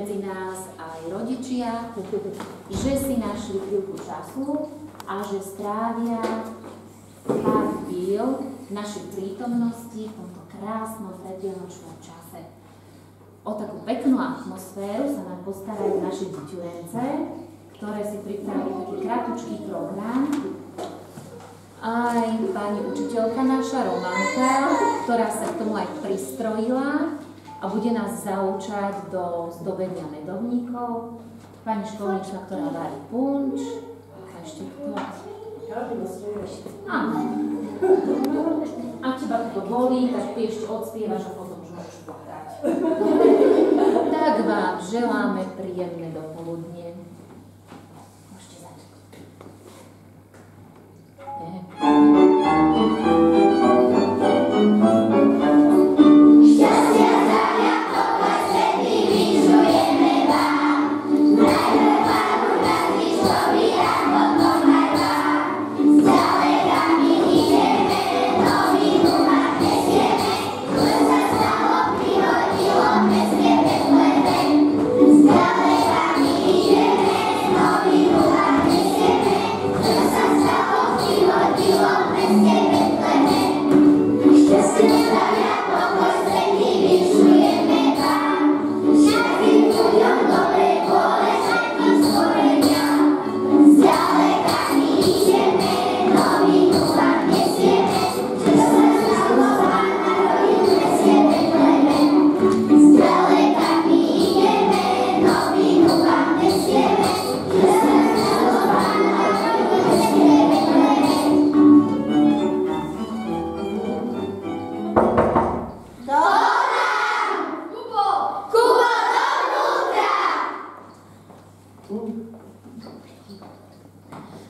medzi nás aj rodičia, že si našli chvíľku času a že strávia pár chvíľ v našej prítomnosti v tomto krásnom predvianočnom čase. O takú peknú atmosféru sa nám postarajú naše deťurence, ktoré si pripravili taký kratučký program. Aj pani učiteľka naša, Romanka, ktorá sa k tomu aj pristrojila a bude nás zaučať do zdobenia medovníkov. Pani školnička, ktorá varí punč. A ešte kto? Áno. Ak teba to bolí, tak ty ešte odspievaš a potom už môžeš plakať. Tak vám želáme príjemné dopoludnie. Môžete začať.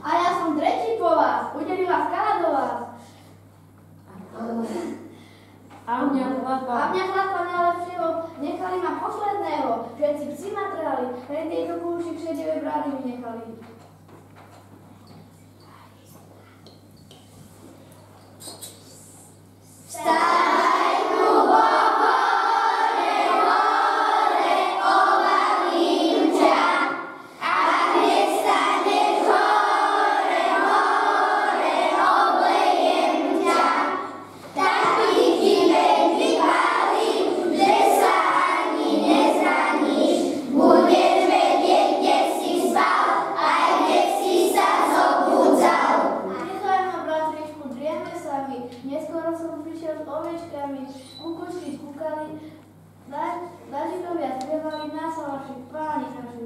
A ja som tretí po vás, udelila vkala do vás. A mňa chlapa najlepšieho, nechali ma posledného, všetci psi ma trhali, len tieto kúši šedivé brány mi nechali. Neskoro som prišiel s ovečkami, kukučky kúkali, dažikovia spievali, nás sa vaši páni naši.